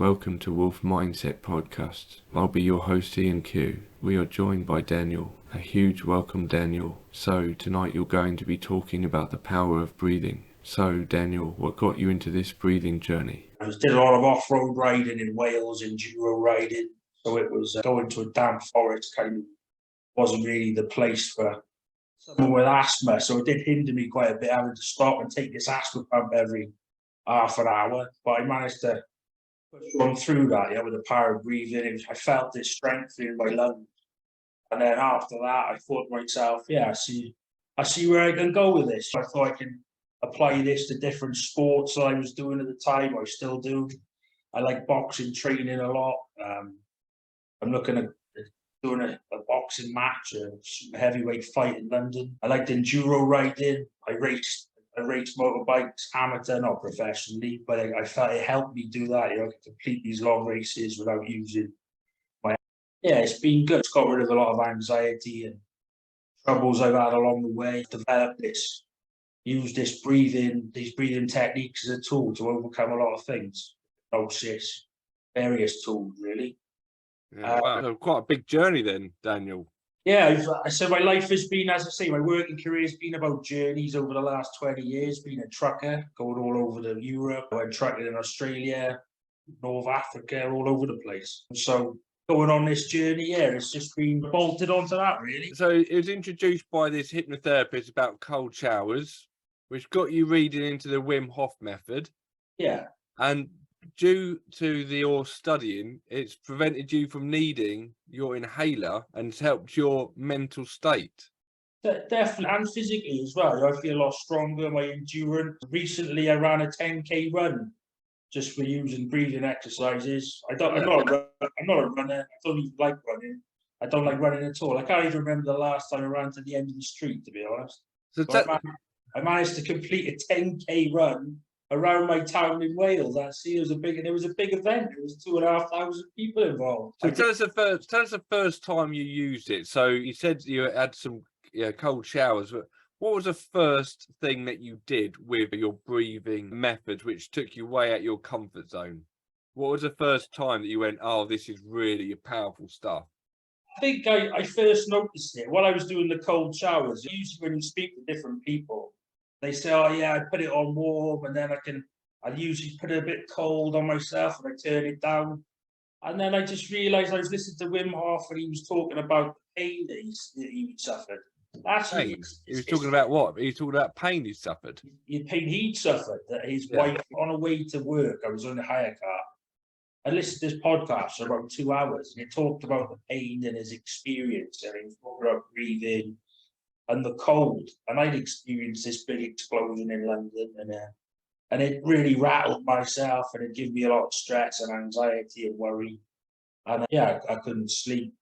Welcome to Wolf Mindset Podcast. I'll be your host Ian Q. We are joined by Daniel. A huge welcome, Daniel. So tonight you're going to be talking about the power of breathing. So Daniel, what got you into this breathing journey? I did a lot of off-road riding in Wales, enduro riding. So it was going to a damp forest kind of wasn't really the place for someone with asthma. So it did hinder me quite a bit, having to stop and take this asthma pump every half an hour. But I managed to push on through that, with the power of breathing. I felt this strength in my lungs. And then after that, I thought to myself, I see where I can go with this. I thought I can apply this to different sports that I was doing at the time. I still do. I like boxing training a lot. I'm looking at doing a boxing match, a heavyweight fight in London. I liked enduro riding. I raced motorbikes, amateur, not professionally, but I felt it helped me do that. I could complete these long races without using my. Yeah, it's been good. It's got rid of a lot of anxiety and troubles I've had along the way. Developed use these breathing techniques as a tool to overcome a lot of things. Hypnosis, various tools, really. Wow, so quite a big journey then, Daniel. Yeah, so my life has been, as I say, my working career has been about journeys over the last 20 years, being a trucker, going all over Europe. I went trucking in Australia, North Africa, all over the place. So going on this journey, it's just been bolted onto that, really. So it was introduced by this hypnotherapist about cold showers, which got you reading into the Wim Hof method. Yeah. And due to your studying, it's prevented you from needing your inhaler and it's helped your mental state. Definitely, and physically as well. I feel a lot stronger, my endurance. Recently, I ran a 10K run just for using breathing exercises. I'm not a runner. I don't even like running. I don't like running at all. I can't even remember the last time I ran to the end of the street, to be honest. So I managed to complete a 10K run around my town in Wales. It was a big event. It was 2,500 people involved. So tell us the first time you used it. So you said you had some cold showers, but what was the first thing that you did with your breathing method, which took you way out your comfort zone? What was the first time that you went, oh, this is really powerful stuff? I think I first noticed it while I was doing the cold showers. Usually when you speak to different people, they say, oh yeah, I put it on warm and then I usually put it a bit cold on myself and I turn it down. And then I just realised I was listening to Wim Hof and he was talking about the pain that he suffered. Actually, he was talking about what? He was talking about pain he suffered. The pain he'd suffered, that his wife, on her way to work, I was on a hire car. I listened to this podcast for about 2 hours and it talked about the pain and his experience and he was talking about breathing and the cold. And I'd experienced this big explosion in London and it really rattled myself and it gave me a lot of stress and anxiety and worry. And I couldn't sleep.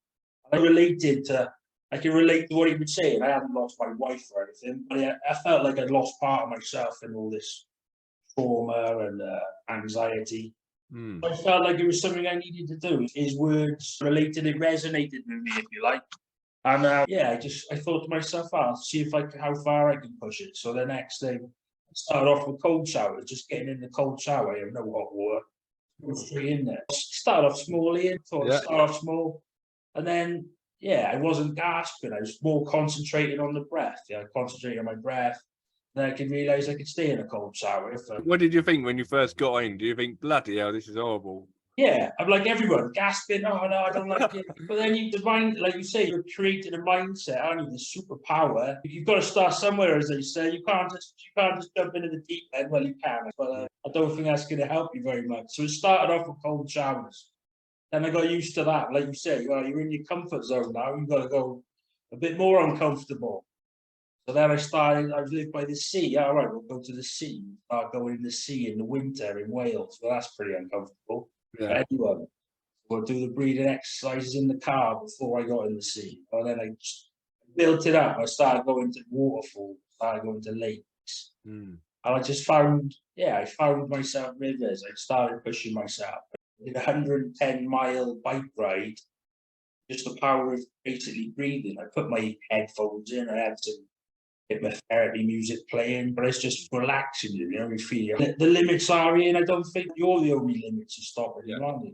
I can relate to what he was saying. I hadn't lost my wife or anything, but I felt like I'd lost part of myself in all this trauma and anxiety. I felt like it was something I needed to do. His words related, it resonated with me, if you like. And I thought to myself, I'll see how far I can push it. So the next thing, I started off with cold showers, just getting in the cold shower. You have no hot water, go straight in there. Start off small, Ian. Start off small, and then I wasn't gasping. I was more concentrating on the breath. I concentrated on my breath. Then I could realise I could stay in a cold shower. What did you think when you first got in? Do you think, bloody hell, this is horrible? Yeah, I'm like everyone, gasping, oh no, I don't like it. But then you define, like you say, you're creating a mindset, aren't you? The superpower. You've got to start somewhere, as they say. You can't just jump into the deep end. Well, you can, but I don't think that's going to help you very much. So it started off with cold showers. Then I got used to that. Like you say, well, you're in your comfort zone now. You've got to go a bit more uncomfortable. So then I lived by the sea. All right, we'll go to the sea. Start going in the sea in the winter in Wales. Well, that's pretty uncomfortable. Yeah. Anyone. We'll do the breathing exercises in the car before I got in the sea. And then I just built it up. I started going to waterfalls, started going to lakes. And I just found myself rivers. I started pushing myself. I did a 110-mile bike ride, just the power of basically breathing. I put my headphones in, I had some hypnotherapy music playing, but it's just relaxing you, you feel the limits are in. I don't think you're the only limits to stopping you, are they?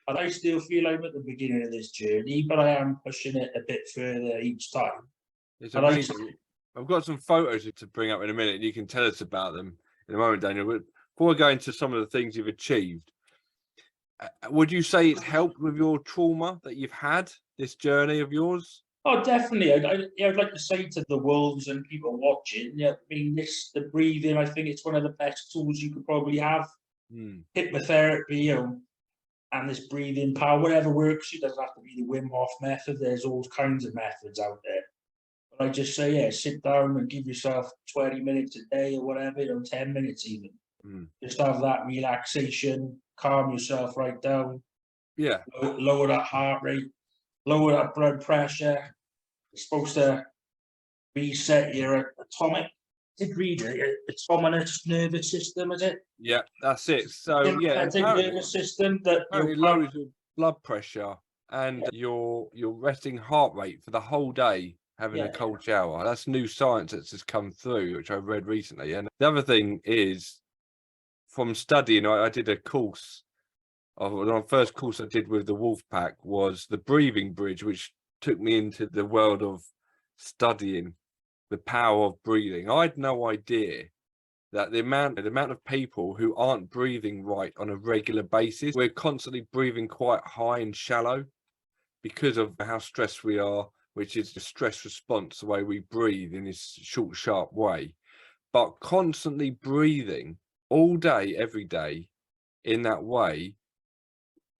And I still feel I'm at the beginning of this journey, but I am pushing it a bit further each time. It's And amazing. I've got some photos to bring up in a minute, and you can tell us about them in a moment, Daniel. But before I go into some of the things you've achieved, would you say it's helped with your trauma that you've had, this journey of yours? oh, definitely. I'd like to say to the wolves and people watching, yeah, I mean, the breathing, I think it's one of the best tools you could probably have. Hypnotherapy, and this breathing power, whatever works. It doesn't have to be the Wim Hof method. There's all kinds of methods out there. But I just say, yeah, sit down and give yourself 20 minutes a day or whatever, 10 minutes even. Just have that relaxation, calm yourself right down. Yeah. Lower that heart rate, lower that blood pressure. It's supposed to reset your autonomous nervous system, is it? Yeah, that's it. So yeah, nervous system that apparently lowers your blood pressure and your resting heart rate for the whole day having a cold shower. That's new science that's just come through, which I read recently. And the other thing is, from studying, I did a course. The first course I did with the Wolf Pack was the breathing bridge, which took me into the world of studying the power of breathing. I had no idea that the amount of people who aren't breathing right on a regular basis, we're constantly breathing quite high and shallow because of how stressed we are, which is the stress response, the way we breathe in this short, sharp way. But constantly breathing all day, every day in that way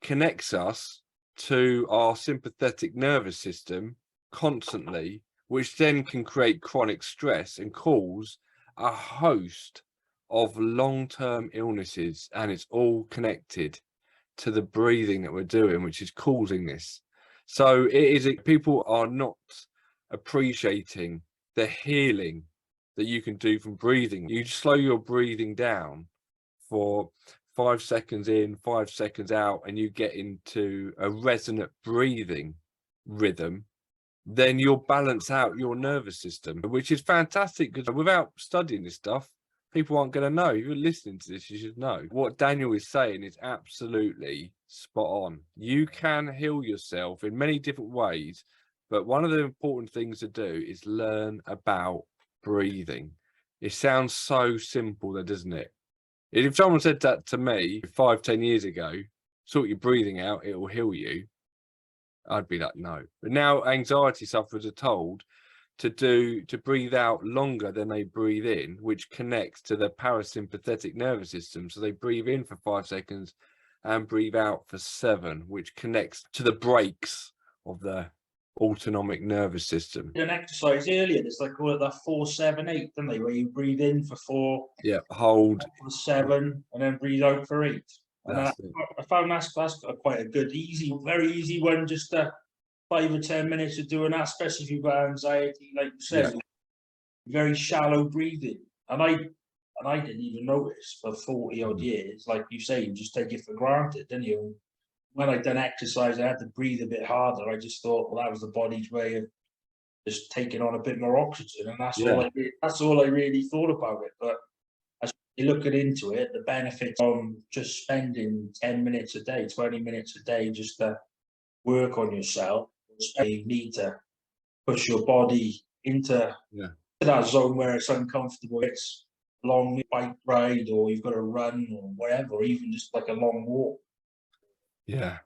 connects us to our sympathetic nervous system constantly, which then can create chronic stress and cause a host of long-term illnesses. And it's all connected to the breathing that we're doing, which is causing this. So people are not appreciating the healing that you can do from breathing. You slow your breathing down for 5 seconds in, 5 seconds out, and you get into a resonant breathing rhythm, then you'll balance out your nervous system, which is fantastic, because without studying this stuff, people aren't going to know. If you're listening to this, you should know. What Daniel is saying is absolutely spot on. You can heal yourself in many different ways, but one of the important things to do is learn about breathing. It sounds so simple, though, doesn't it? If someone said that to me 5-10 years ago, sort your breathing out, it will heal you, I'd be like, no. But now anxiety sufferers are told to breathe out longer than they breathe in, which connects to the parasympathetic nervous system. So they breathe in for 5 seconds and breathe out for 7, which connects to the brakes of the autonomic nervous system. An exercise earlier, it's like call it that 4-7-8, don't they? Where you breathe in for 4, hold for 7, and then breathe out for 8. And I found that's quite a good, very easy one. Just 5 or 10 minutes of doing that, especially if you've got anxiety, like you said. Very shallow breathing, and I didn't even notice for 40 odd years. Like you say, you just take it for granted, didn't you? When I done exercise, I had to breathe a bit harder. I just thought, well, that was the body's way of just taking on a bit more oxygen, and that's all I really thought about it. But as you look into it, the benefits from just spending 10 minutes a day, 20 minutes a day, just to work on yourself. You need to push your body into that zone where it's uncomfortable. It's a long bike ride, or you've got to run, or whatever, or even just like a long walk. And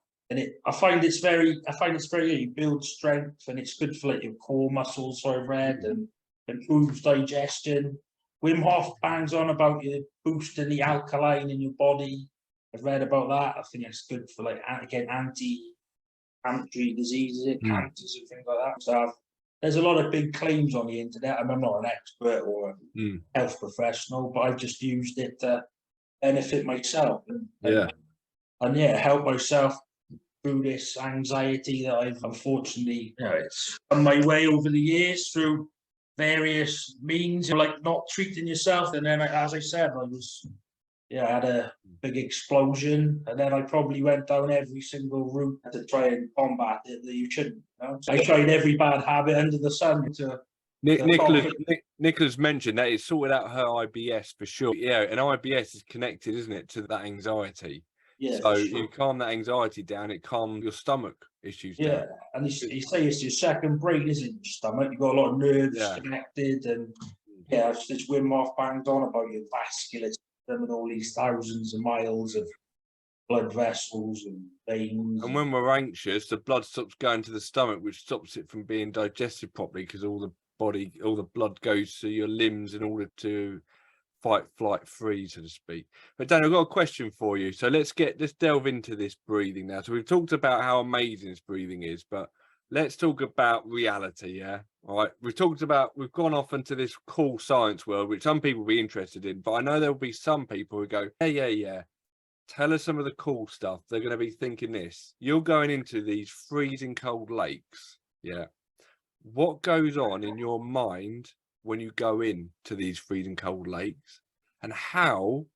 I find it's very you build strength, and it's good for like your core muscles, so I've read, and improves digestion. Wim Hof bangs on about you boosting the alkaline in your body. I've read about that. I think it's good for like anti-inflammatory diseases, cancers and things like that. So there's a lot of big claims on the internet. I'm not an expert or a health professional, but I've just used it to benefit myself and help myself through this anxiety that I've unfortunately, it's on my way over the years through various means, like not treating yourself. And then, as I said, I had a big explosion, and then I probably went down every single route to try and combat it that you shouldn't. So I tried every bad habit under the sun to Nicholas mentioned that it sorted out her IBS for sure. Yeah, and IBS is connected, isn't it, to that anxiety? Yeah, So for you sure. calm that anxiety down, it calms your stomach issues down. Yeah, and you say it's your second brain, isn't it? Your stomach. You've got a lot of nerves Yeah. connected, and yeah, it's Wim Hof bangs on about your vascular system and all these thousands of miles of blood vessels and veins. And when we're anxious, the blood stops going to the stomach, which stops it from being digested properly because all the blood goes to your limbs in order to fight, flight, freeze, so to speak. But Dan, I've got a question for you. So let's delve into this breathing now. So we've talked about how amazing this breathing is, but let's talk about reality. Yeah. All right. We've gone off into this cool science world, which some people will be interested in, but I know there'll be some people who go, yeah. Tell us some of the cool stuff. They're going to be thinking this. You're going into these freezing cold lakes. Yeah. What goes on in your mind when you go into these freezing cold lakes? And how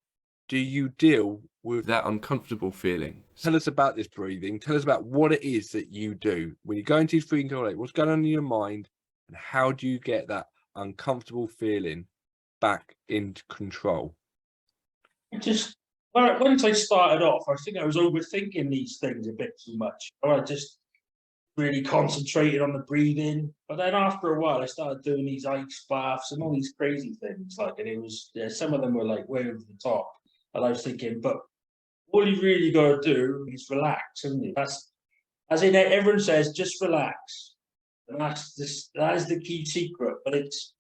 do you deal with that uncomfortable feeling? Tell us about this breathing. Tell us about what it is that you do when you go into these freezing cold lakes. What's going on in your mind? And how do you get that uncomfortable feeling back into control? Once I started off, I think I was overthinking these things a bit too much. I just really concentrated on the breathing. But then after a while, I started doing these ice baths and all these crazy things. Some of them were like way over the top. And I was thinking, but all you really got to do is relax, isn't it? Everyone says, just relax. And that is the key secret. But it's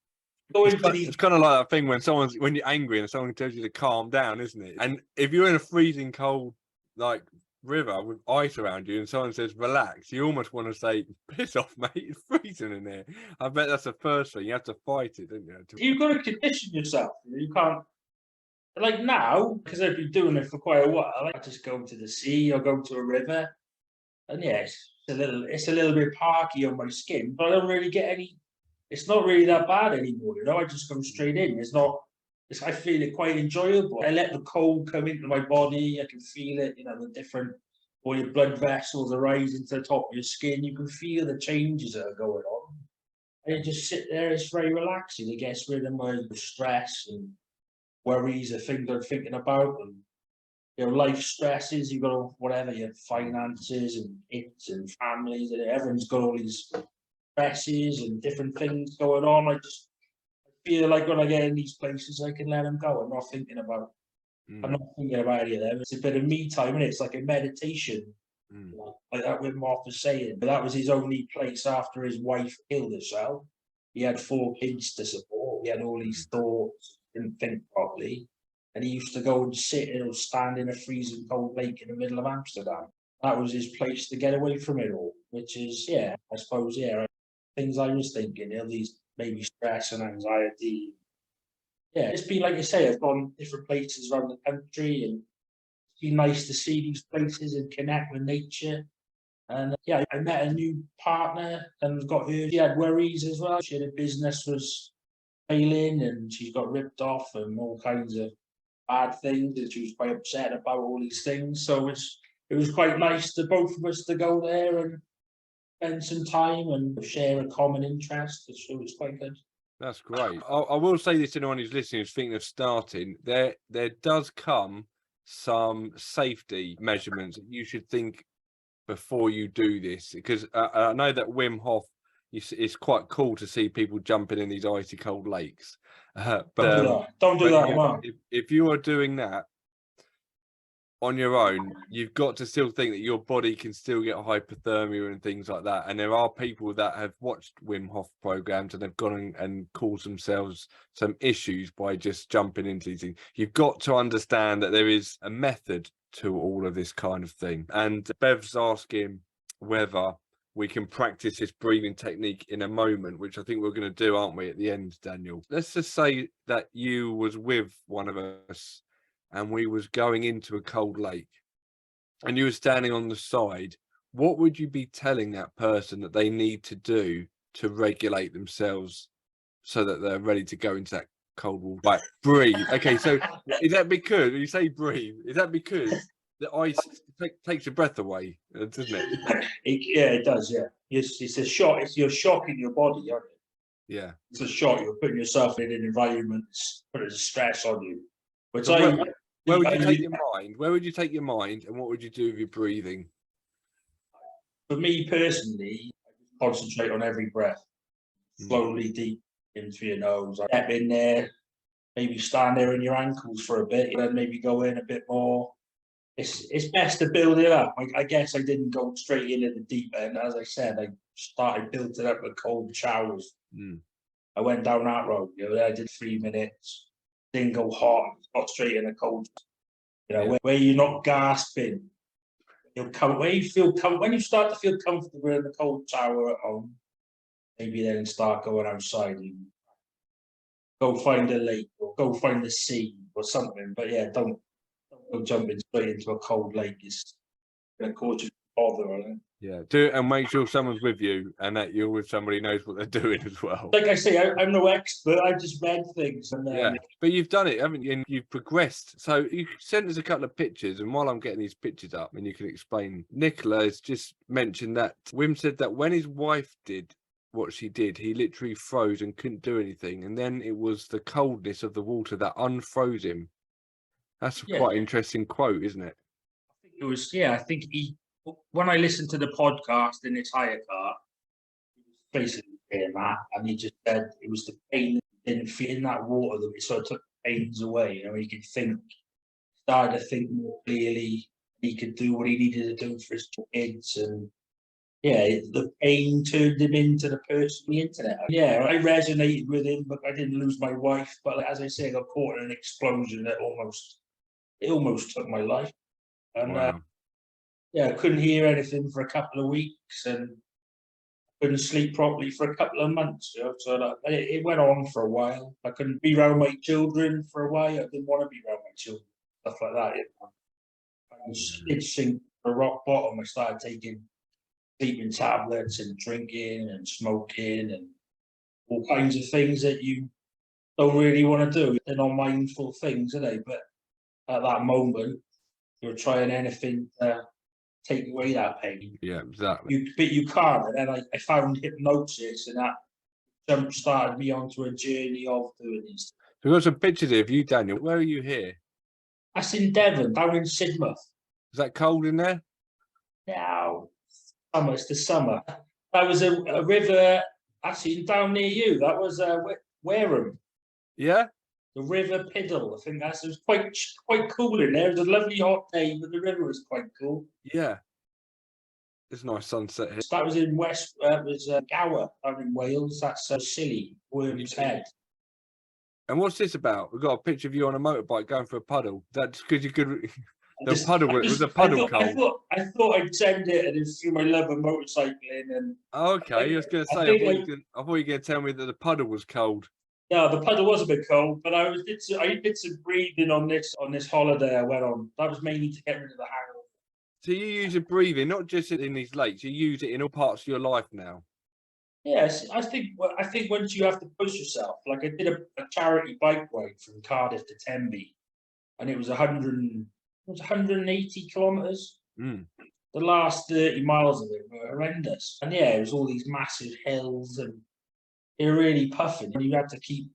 kind of like that thing when you're angry and someone tells you to calm down, isn't it? And if you're in a freezing cold like river with ice around you and someone says relax, you almost want to say piss off, mate, it's freezing in there. I bet that's the first thing. You have to fight it, don't you? You've got to condition yourself. You can't, like now, because I've been doing it for quite a while. I just go to the sea or go to a river, and yes, it's a little bit parky on my skin, but I don't really get any. It's not really that bad anymore, you know. I just go straight in. I feel it quite enjoyable. I let the cold come into my body. I can feel it, all your blood vessels are rising to the top of your skin. You can feel the changes that are going on. And you just sit there. It's very relaxing. It gets rid of my stress and worries of things I'm thinking about, and life stresses. You've got whatever your finances and kids and families, and everyone's got all these stresses and different things going on. I feel like when I get in these places, I can let them go. I'm not thinking about any of them. It's a bit of me time, and it's like a meditation. Like that Wim Hof was saying. But that was his only place after his wife killed herself. He had 4 kids to support. He had all these thoughts, didn't think properly. And he used to go and sit or stand in a freezing cold lake in the middle of Amsterdam. That was his place to get away from it all, which is, I suppose, things I was thinking, these maybe stress and anxiety. Yeah, it's been, like you say, I've gone different places around the country, and it's been nice to see these places and connect with nature. And I met a new partner and she had worries as well. She had a business was failing and she got ripped off and all kinds of bad things, and she was quite upset about all these things. So it was quite nice to both of us to go there and spend some time and share a common interest. It was quite good. That's great. I will say this to anyone who's listening who's thinking of starting. There does come some safety measurements that you should think before you do this, because I know that Wim Hof, it's quite cool to see people jumping in these icy cold lakes. But don't do that. If you are doing that on your own, you've got to still think that your body can still get hypothermia and things like that. And there are people that have watched Wim Hof programs and have gone and caused themselves some issues by just jumping into these things. You've got to understand that there is a method to all of this kind of thing. And Bev's asking whether we can practice this breathing technique in a moment, which I think we're going to do, aren't we, at the end, Daniel? Let's just say that you was with one of us and we was going into a cold lake and you were standing on the side. What would you be telling that person that they need to do to regulate themselves so that they're ready to go into that cold water? Right, breathe. Okay, so is that because, when you say breathe, is that because the ice takes your breath away, doesn't it? It does, yeah. It's a shock. You're shocking your body, aren't you? Yeah. It's a shock. You're putting yourself in an environment that's putting stress on you. Which So I, where would you take your mind? Where would you take your mind, and what would you do with your breathing? for me personally, I concentrate on every breath. Slowly deep into your nose. I step in there, maybe stand there in your ankles for a bit, and then maybe go in a bit more. It's best to build it up. I guess I didn't go straight into the deep end. As I said, I started built it up with cold showers. I went down that road. You know, I did 3 minutes. Didn't go hot. Got straight in a cold. You know, where you're not gasping. You'll come where you feel when you start to feel comfortable in the cold shower at home. Maybe then start going outside and go find a lake or go find the sea or something. But yeah, don't go jumping straight into a cold lake. It's going to cause you bother. I think. Yeah, do it and make sure someone's with you and that you're with somebody who knows what they're doing as well. Like I say, I'm no expert. I just read things. And, yeah, but you've done it, haven't you? And you've progressed. So you sent us a couple of pictures, and while I'm getting these pictures up, and you can explain, Nicola has just mentioned that Wim said that when his wife did what she did, he literally froze and couldn't do anything, and then it was the coldness of the water that unfroze him. That's quite an interesting quote, isn't it? I think it was. Yeah, I think when I listened to the podcast in his hire car, he was basically saying that, and he just said it was the pain that didn't feel in that water that it sort of took pains away. You know, he could started to think more clearly. He could do what he needed to do for his kids, and yeah, the pain turned him into the person on the internet. Yeah, I resonated with him, but I didn't lose my wife. But as I say, I got caught in an explosion that almost took my life. And wow. yeah, I couldn't hear anything for a couple of weeks, and couldn't sleep properly for a couple of months. You know, so it went on for a while. I couldn't be around my children for a while. I didn't want to be around my children, stuff like that. I did sink to rock bottom. I started taking sleeping tablets and drinking and smoking and all kinds of things that you don't really want to do. They're not mindful things, are they? But at that moment, you're trying anything to take away that pain. Yeah, exactly. But you can't. And then I found hypnosis, and that jump started me onto a journey of doing this. We've got some pictures here of you, Daniel. Where are you here? That's in Devon, down in Sidmouth. Is that cold in there? No, summer. It's the summer. That was a river. Actually, down near you. That was Wareham. Yeah. The River Piddle. I think it was quite cool in there. It was a lovely hot day, but the river was quite cool. Yeah. It's a nice sunset here. That was in Gower, down in Wales. That's Silly, Worm's Head. And what's this about? We've got a picture of you on a motorbike going for a puddle. That's because you could. It was a puddle cold. I thought I'd send it, and it's through my love of motorcycling. And okay, I was going to say, I thought you were going to tell me that the puddle was cold. No, the puddle was a bit cold, but I did some breathing on this holiday I went on. That was mainly to get rid of the hangover. So you use your breathing not just in these lakes, you use it in all parts of your life now. Yes, I think once you have to push yourself, like I did a charity bike ride from Cardiff to Tenby, and it was 180 kilometres. The last 30 miles of it were horrendous, and yeah, it was all these massive hills, and they were really puffing, and you had to keep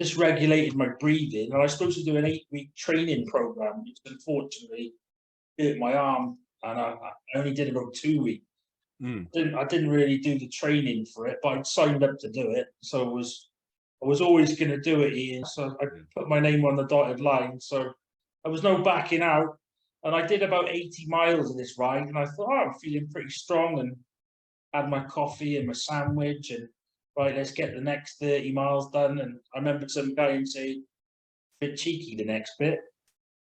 dysregulated my breathing. And I was supposed to do an 8-week training program, which unfortunately hurt my arm, and I only did about 2 weeks. I didn't really do the training for it, but I'd signed up to do it, so I was always going to do it, Ian. So I put my name on the dotted line, so there was no backing out. And I did about 80 miles of this ride, and I thought, oh, I'm feeling pretty strong, and had my coffee and my sandwich, and right, let's get the next 30 miles done. And I remember some guy saying, a bit cheeky the next bit,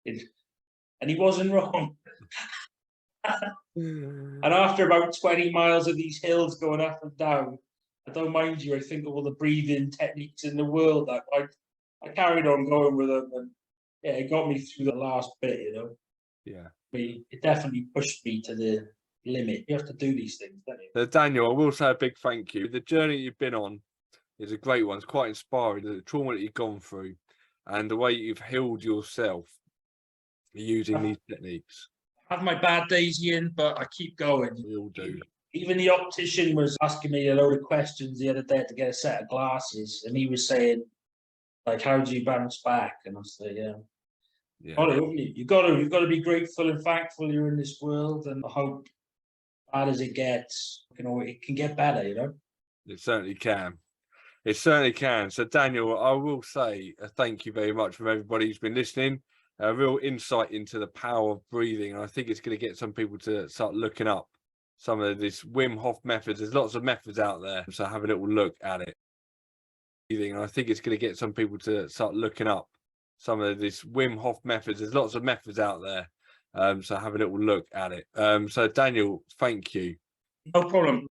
and he wasn't wrong. And after about 20 miles of these hills going up and down, I don't mind you, I think of all the breathing techniques in the world. I carried on going with them, and yeah, it got me through the last bit, you know. Yeah. It definitely pushed me to the limit. You have to do these things, don't you? So Daniel, I will say a big thank you. The journey you've been on is a great one. It's quite inspiring. The trauma that you've gone through and the way you've healed yourself using these techniques. I have my bad days, Ian, but I keep going. We all do. Even the optician was asking me a load of questions the other day to get a set of glasses, and he was saying, like, how do you bounce back? And I said, yeah. You've got to be grateful and thankful you're in this world, and I hope, bad as it gets, it can get better, you know? It certainly can. It certainly can. So, Daniel, I will say thank you very much from everybody who's been listening. A real insight into the power of breathing. And I think it's going to get some people to start looking up some of this Wim Hof methods. There's lots of methods out there. So have a little look at it. And I think it's going to get some people to start looking up some of this Wim Hof methods. There's lots of methods out there. So have a little look at it. So, Daniel, thank you. No problem.